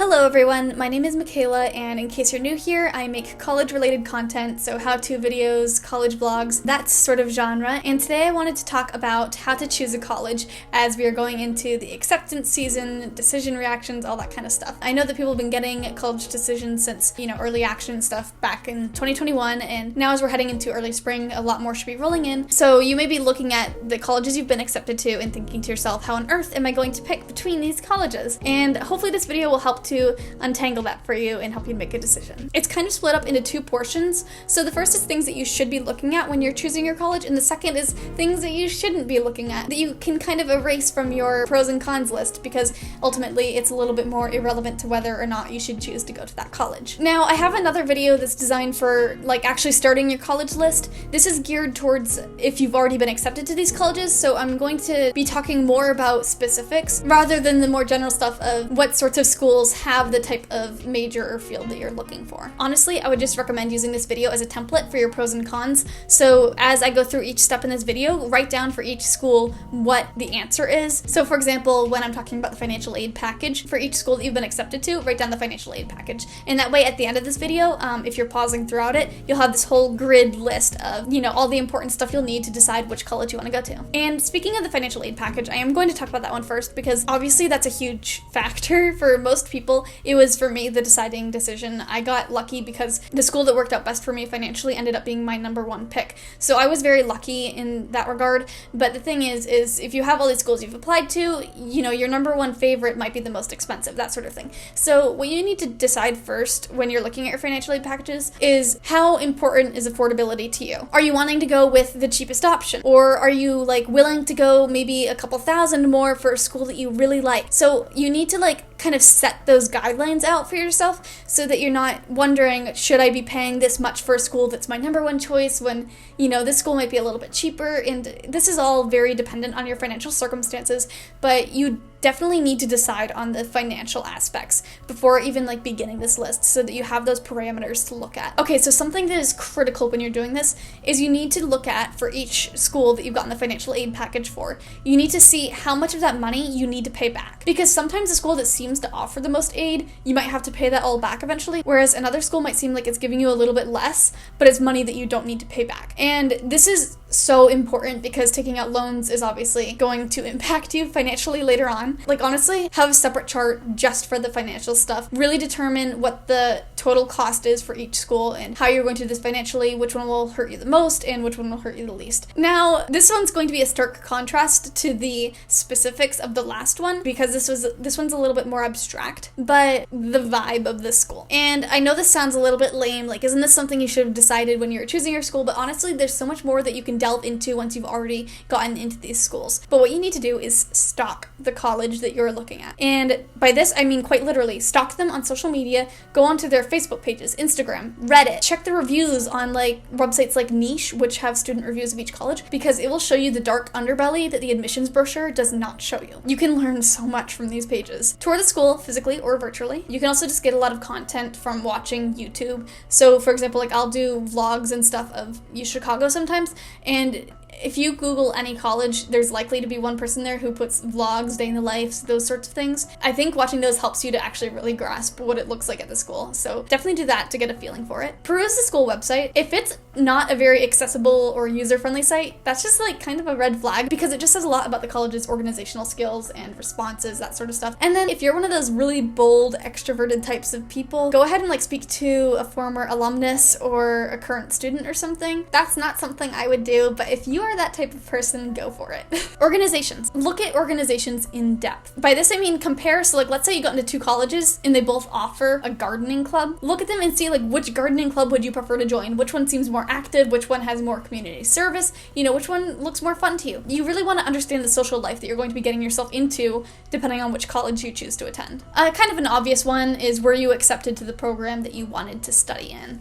Hello everyone, my name is Makayla, and in case you're new here, I make college-related content, so how-to videos, college vlogs, that sort of genre, and today I wanted to talk about how to choose a college as we are going into the acceptance season, decision reactions, all that kind of stuff. I know that people have been getting college decisions since, early action stuff back in 2021, and now as we're heading into early spring, a lot more should be rolling in. So you may be looking at the colleges you've been accepted to and thinking to yourself, how on earth am I going to pick between these colleges? And hopefully this video will help to untangle that for you and help you make a decision. It's kind of split up into two portions. So the first is things that you should be looking at when you're choosing your college, and the second is things that you shouldn't be looking at, that you can kind of erase from your pros and cons list, because ultimately it's a little bit more irrelevant to whether or not you should choose to go to that college. Now, I have another video that's designed for actually starting your college list. This is geared towards if you've already been accepted to these colleges, so I'm going to be talking more about specifics rather than the more general stuff of what sorts of schools have the type of major or field that you're looking for. Honestly, I would just recommend using this video as a template for your pros and cons. So as I go through each step in this video, write down for each school what the answer is. So for example, when I'm talking about the financial aid package, for each school that you've been accepted to, write down the financial aid package. And that way at the end of this video, if you're pausing throughout it, you'll have this whole grid list of, all the important stuff you'll need to decide which college you want to go to. And speaking of the financial aid package, I am going to talk about that one first because obviously that's a huge factor for most people. It was for me the deciding decision. I got lucky because the school that worked out best for me financially ended up being my number one pick. So I was very lucky in that regard. But the thing is if you have all these schools you've applied to, your number one favorite might be the most expensive, that sort of thing. So what you need to decide first when you're looking at your financial aid packages is how important is affordability to you? Are you wanting to go with the cheapest option? Or are you willing to go maybe a couple thousand more for a school that you really like? So you need to kind of set those guidelines out for yourself so that you're not wondering, should I be paying this much for a school that's my number one choice when, this school might be a little bit cheaper. And this is all very dependent on your financial circumstances, but you definitely need to decide on the financial aspects before even beginning this list so that you have those parameters to look at. Okay, so something that is critical when you're doing this is you need to look at, for each school that you've gotten the financial aid package for, you need to see how much of that money you need to pay back. Because sometimes a school that seems to offer the most aid, you might have to pay that all back eventually, whereas another school might seem like it's giving you a little bit less, but it's money that you don't need to pay back. And this is so important because taking out loans is obviously going to impact you financially later on. Honestly, have a separate chart just for the financial stuff. Really determine what the total cost is for each school and how you're going to do this financially, which one will hurt you the most and which one will hurt you the least. Now, this one's going to be a stark contrast to the specifics of the last one because this one's a little bit more abstract, but the vibe of this school. And I know this sounds a little bit lame, isn't this something you should have decided when you were choosing your school? But honestly, there's so much more that you can delve into once you've already gotten into these schools. But what you need to do is stalk the college that you're looking at. And by this, I mean quite literally, stalk them on social media, go onto their Facebook pages, Instagram, Reddit, check the reviews on websites like Niche, which have student reviews of each college, because it will show you the dark underbelly that the admissions brochure does not show you. You can learn so much from these pages. Tour the school physically or virtually. You can also just get a lot of content from watching YouTube. So for example, I'll do vlogs and stuff of Chicago sometimes, and if you Google any college, there's likely to be one person there who puts vlogs, day in the life, those sorts of things. I think watching those helps you to actually really grasp what it looks like at the school. So definitely do that to get a feeling for it. Peruse the school website. If it's not a very accessible or user-friendly site, that's just kind of a red flag because it just says a lot about the college's organizational skills and responses, that sort of stuff. And then if you're one of those really bold, extroverted types of people, go ahead and speak to a former alumnus or a current student or something. That's not something I would do, but if you are that type of person, go for it. Organizations. Look at organizations in depth. By this I mean compare. So let's say you got into two colleges and they both offer a gardening club. Look at them and see which gardening club would you prefer to join? Which one seems more active? Which one has more community service? Which one looks more fun to you? You really want to understand the social life that you're going to be getting yourself into depending on which college you choose to attend. Kind of an obvious one is, were you accepted to the program that you wanted to study in?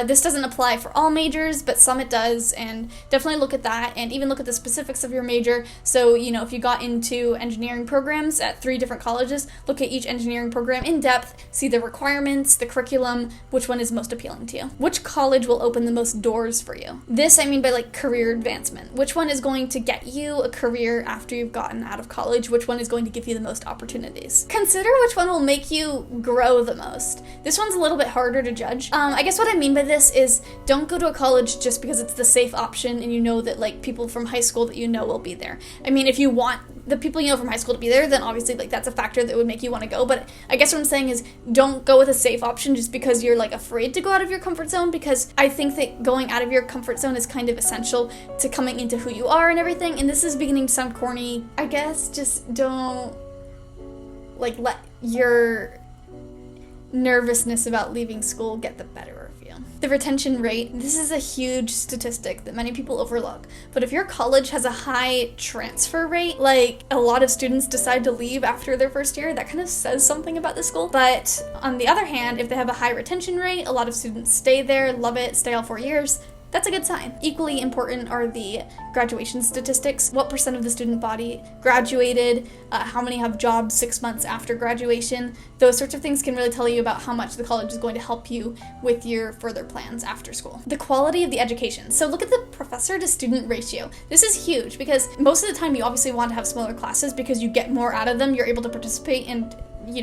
This doesn't apply for all majors, but some it does, and definitely look at that that and even look at the specifics of your major. So, if you got into engineering programs at 3 different colleges, look at each engineering program in depth, see the requirements, the curriculum, which one is most appealing to you. Which college will open the most doors for you? This I mean by career advancement. Which one is going to get you a career after you've gotten out of college? Which one is going to give you the most opportunities? Consider which one will make you grow the most. This one's a little bit harder to judge. I guess what I mean by this is don't go to a college just because it's the safe option and you know that people from high school that will be there. I mean, if you want the people you know from high school to be there, then obviously that's a factor that would make you want to go. But I guess what I'm saying is don't go with a safe option just because you're afraid to go out of your comfort zone, because I think that going out of your comfort zone is kind of essential to coming into who you are and everything. And this is beginning to sound corny. I guess just don't let your nervousness about leaving school get the better of you. The retention rate, this is a huge statistic that many people overlook. But if your college has a high transfer rate, a lot of students decide to leave after their first year, that kind of says something about the school. But on the other hand, if they have a high retention rate, a lot of students stay there, love it, stay all 4 years, that's a good sign. Equally important are the graduation statistics. What % of the student body graduated? How many have jobs 6 months after graduation? Those sorts of things can really tell you about how much the college is going to help you with your further plans after school. The quality of the education. So look at the professor to student ratio. This is huge because most of the time you obviously want to have smaller classes because you get more out of them. You're able to participate and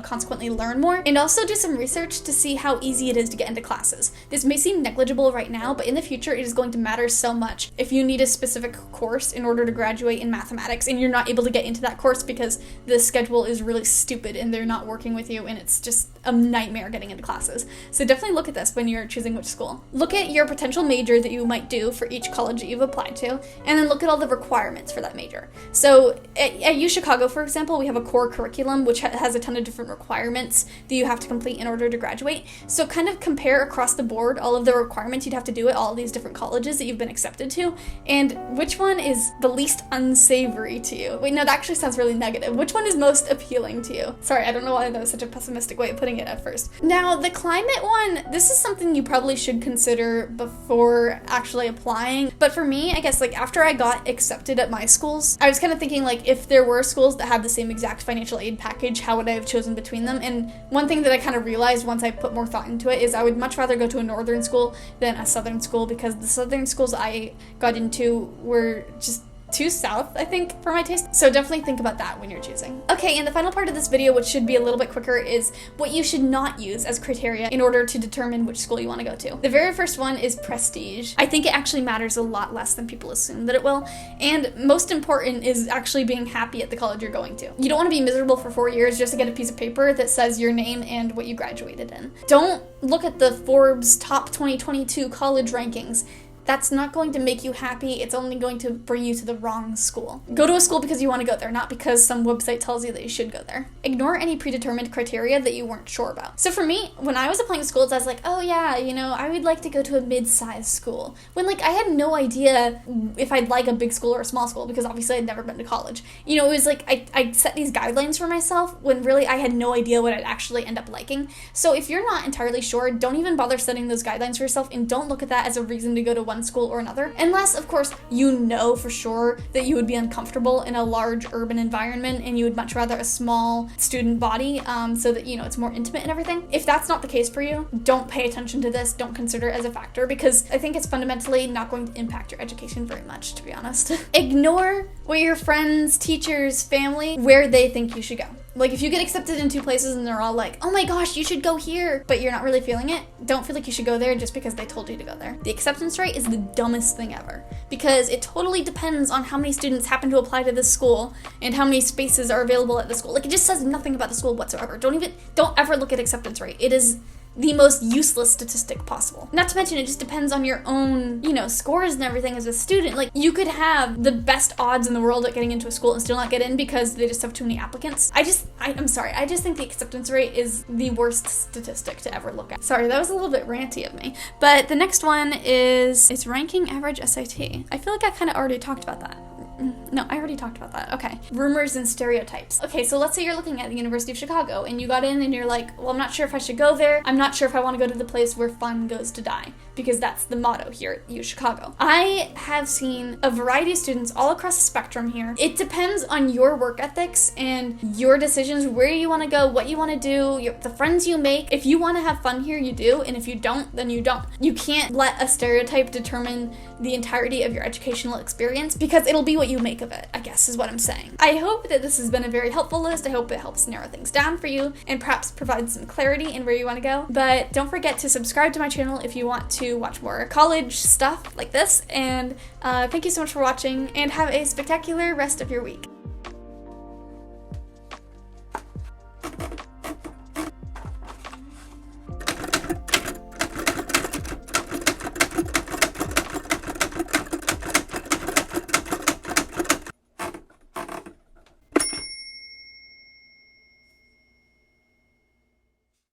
consequently learn more. And also do some research to see how easy it is to get into classes. This may seem negligible right now, but in the future it is going to matter so much. If you need a specific course in order to graduate in mathematics and you're not able to get into that course because the schedule is really stupid and they're not working with you and it's just a nightmare getting into classes. So definitely look at this when you're choosing which school. Look at your potential major that you might do for each college that you've applied to, and then look at all the requirements for that major. So at U Chicago, for example, we have a core curriculum which has a ton of different requirements that you have to complete in order to graduate. So kind of compare across the board all of the requirements you'd have to do at all these different colleges that you've been accepted to, and which one is the least unsavory to you. Wait, no, that actually sounds really negative. Which one is most appealing to you? Sorry, I don't know why that was such a pessimistic way of putting it at first. Now, the climate one, this is something you probably should consider before actually applying. But for me, I guess after I got accepted at my schools, I was kind of thinking if there were schools that had the same exact financial aid package, how would I have chosen between them? And one thing that I kind of realized once I put more thought into it is I would much rather go to a northern school than a southern school, because the southern schools I got into were just too south, I think, for my taste. So definitely think about that when you're choosing. Okay, and the final part of this video, which should be a little bit quicker, is what you should not use as criteria in order to determine which school you want to go to. The very first one is prestige. I think it actually matters a lot less than people assume that it will. And most important is actually being happy at the college you're going to. You don't want to be miserable for 4 years just to get a piece of paper that says your name and what you graduated in. Don't look at the Forbes top 2022 college rankings. That's not going to make you happy. It's only going to bring you to the wrong school. Go to a school because you want to go there, not because some website tells you that you should go there. Ignore any predetermined criteria that you weren't sure about. So for me, when I was applying to schools, I was like, oh yeah, I would like to go to a mid-sized school. When I had no idea if I'd like a big school or a small school, because obviously I'd never been to college. It was I set these guidelines for myself when really I had no idea what I'd actually end up liking. So if you're not entirely sure, don't even bother setting those guidelines for yourself, and don't look at that as a reason to go to one school or another, unless of course you know for sure that you would be uncomfortable in a large urban environment and you would much rather a small student body, so that it's more intimate and everything. If that's not the case for you, don't pay attention to this, don't consider it as a factor, because I think it's fundamentally not going to impact your education very much, to be honest. Ignore what your friends, teachers, family, where they think you should go. If you get accepted in 2 places and they're all like, oh my gosh, you should go here, but you're not really feeling it, don't feel like you should go there just because they told you to go there. The acceptance rate is the dumbest thing ever, because it totally depends on how many students happen to apply to this school and how many spaces are available at the school. It just says nothing about the school whatsoever. Don't ever look at acceptance rate. It is the most useless statistic possible. Not to mention, it just depends on your own, scores and everything as a student. You could have the best odds in the world at getting into a school and still not get in because they just have too many applicants. I'm sorry, I just think the acceptance rate is the worst statistic to ever look at. Sorry, that was a little bit ranty of me. But the next one is ranking average SAT. I feel like I kind of already talked about that. No, I already talked about that. Okay. Rumors and stereotypes. Okay, so let's say you're looking at the University of Chicago and you got in and you're like, well, I'm not sure if I should go there. I'm not sure if I want to go to the place where fun goes to die, because that's the motto here at U Chicago. I have seen a variety of students all across the spectrum here. It depends on your work ethics and your decisions, where you want to go, what you want to do, the friends you make. If you want to have fun here, you do, and if you don't, then you don't. You can't let a stereotype determine the entirety of your educational experience, because it'll be what you make of it, I guess is what I'm saying. I hope that this has been a very helpful list. I hope it helps narrow things down for you and perhaps provide some clarity in where you want to go. But don't forget to subscribe to my channel if you want to watch more college stuff like this. And thank you so much for watching, and have a spectacular rest of your week.